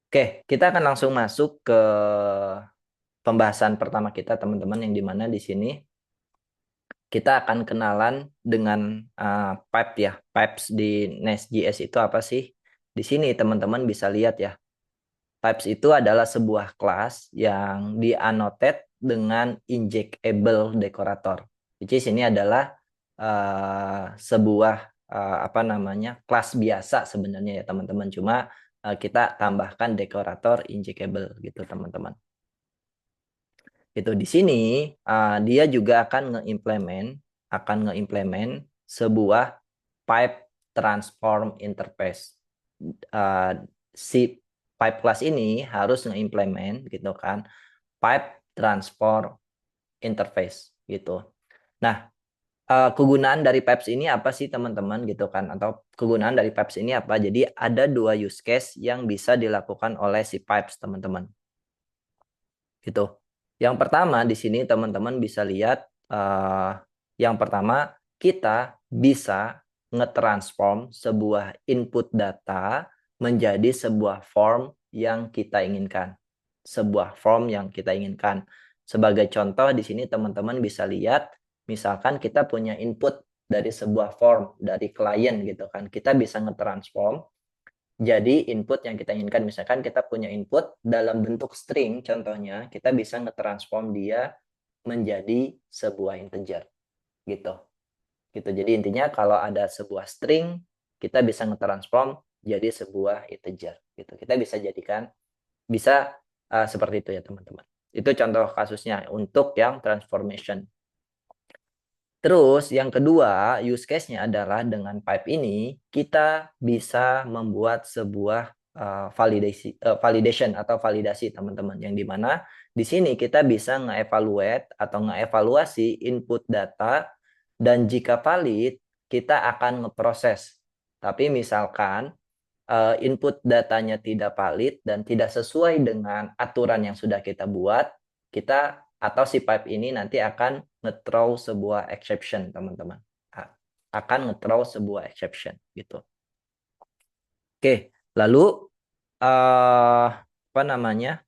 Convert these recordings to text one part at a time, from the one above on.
Oke, kita akan langsung masuk ke pembahasan pertama kita, teman-teman, yang dimana di sini kita akan kenalan dengan pipe ya. Pipes di Nest.js itu apa sih? Di sini teman-teman bisa lihat ya. Pipes itu adalah sebuah kelas yang di-annotate dengan injectable decorator. Which is ini adalah sebuah apa namanya kelas biasa sebenarnya ya teman-teman. Cuma kita tambahkan dekorator injectable gitu teman-teman. Itu di sini dia juga akan ngeimplement sebuah pipe transform interface. Uh, si pipe class ini harus ngeimplement gitu kan pipe transform interface gitu. Nah, kegunaan dari pipes ini apa sih teman-teman gitu kan? Atau kegunaan dari pipes ini apa? Jadi ada dua use case yang bisa dilakukan oleh si pipes teman-teman gitu. Yang pertama di sini teman-teman bisa lihat yang pertama kita bisa nge-transform sebuah input data menjadi sebuah form yang kita inginkan. Sebuah form yang kita inginkan. Sebagai contoh di sini teman-teman bisa lihat misalkan kita punya input dari sebuah form dari klien gitu kan. Kita bisa nge-transform jadi input yang kita inginkan, misalkan kita punya input dalam bentuk string, contohnya kita bisa nge-transform dia menjadi sebuah integer, gitu. Gitu. Jadi intinya kalau ada sebuah string, kita bisa nge-transform jadi sebuah integer, gitu. Kita bisa jadikan, bisa seperti itu ya teman-teman. Itu contoh kasusnya untuk yang transformation. Terus yang kedua, use case-nya adalah dengan pipe ini kita bisa membuat sebuah validation atau validasi teman-teman yang dimana di sini kita bisa nge-evaluate atau nge-evaluasi input data dan jika valid kita akan ngeproses. Tapi misalkan input datanya tidak valid dan tidak sesuai dengan aturan yang sudah kita buat, kita atau si pipe ini nanti akan nge-throw sebuah exception, teman-teman. Akan nge-throw sebuah exception gitu. Oke, lalu apa namanya?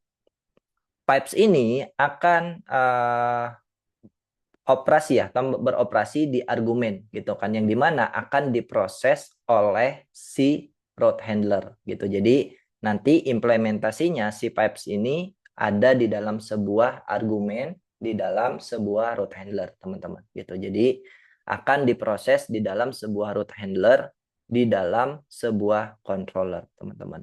Pipes ini akan operasi ya, atau beroperasi di argumen gitu kan, yang dimana akan diproses oleh si route handler gitu. Jadi nanti implementasinya si pipes ini ada di dalam sebuah argumen di dalam sebuah route handler teman-teman gitu. Jadi akan diproses di dalam sebuah route handler di dalam sebuah controller teman-teman.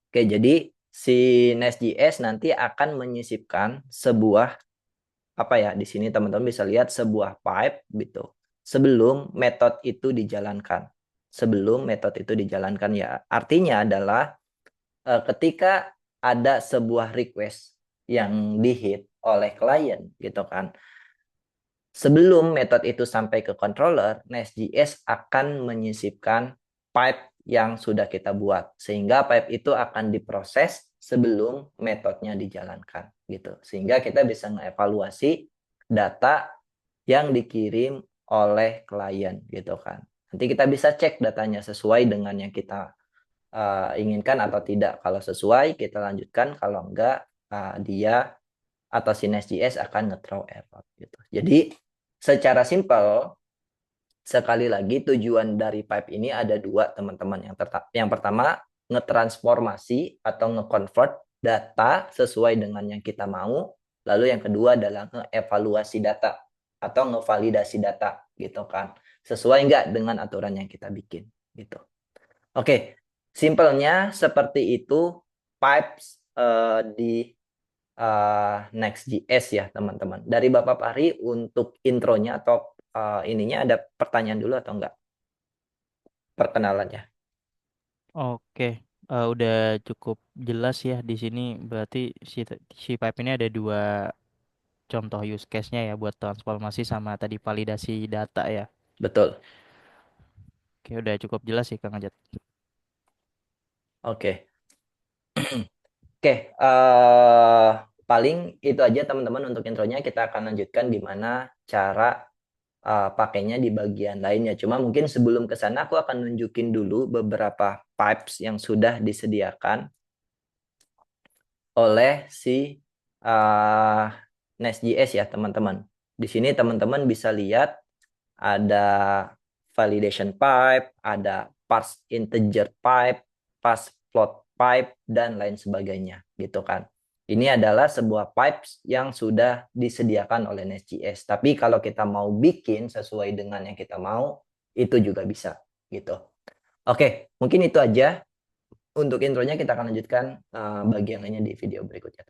Oke, jadi si Nest.js nanti akan menyisipkan sebuah apa ya, di sini teman-teman bisa lihat sebuah pipe gitu. Sebelum metode itu dijalankan. Sebelum metode itu dijalankan ya. Artinya adalah ketika ada sebuah request yang di-hit oleh klien gitu kan. Sebelum metode itu sampai ke controller, Nest.js akan menyisipkan pipe yang sudah kita buat. Sehingga pipe itu akan diproses sebelum metodenya dijalankan. Gitu. Sehingga kita bisa mengevaluasi data yang dikirim oleh klien. Gitu kan. Nanti kita bisa cek datanya sesuai dengan yang kita inginkan atau tidak. Kalau sesuai, kita lanjutkan. Kalau enggak, dia atau si Nest.js akan nge-throw error. Gitu. Jadi, secara simpel, sekali lagi tujuan dari pipe ini ada dua teman-teman. Yang pertama ngetransformasi atau nge-convert data sesuai dengan yang kita mau. Lalu yang kedua adalah nge-evaluasi data atau ngevalidasi data gitu kan. Sesuai nggak dengan aturan yang kita bikin gitu. Oke, simpelnya seperti itu pipes di Next.js ya teman-teman. Dari Bapak Fahri untuk intronya atau ininya ada pertanyaan dulu atau enggak? Perkenalannya. Oke, udah cukup jelas ya di sini. Berarti si si pipe ini ada dua contoh use case-nya ya buat transformasi sama tadi validasi data ya. Betul. Oke, udah cukup jelas sih Kang Ajat. Oke. Oke, paling itu aja teman-teman untuk intronya. Kita akan lanjutkan gimana cara pakainya di bagian lainnya. Cuma mungkin sebelum ke sana aku akan nunjukin dulu beberapa pipes yang sudah disediakan oleh si uh, Nest.js ya teman-teman. Di sini teman-teman bisa lihat ada validation pipe, ada parse integer pipe, parse float pipe, dan lain sebagainya gitu kan. Ini adalah sebuah pipes yang sudah disediakan oleh Nest.js. Tapi kalau kita mau bikin sesuai dengan yang kita mau, itu juga bisa gitu. Oke, mungkin itu aja. Untuk intronya kita akan lanjutkan bagian lainnya di video berikutnya.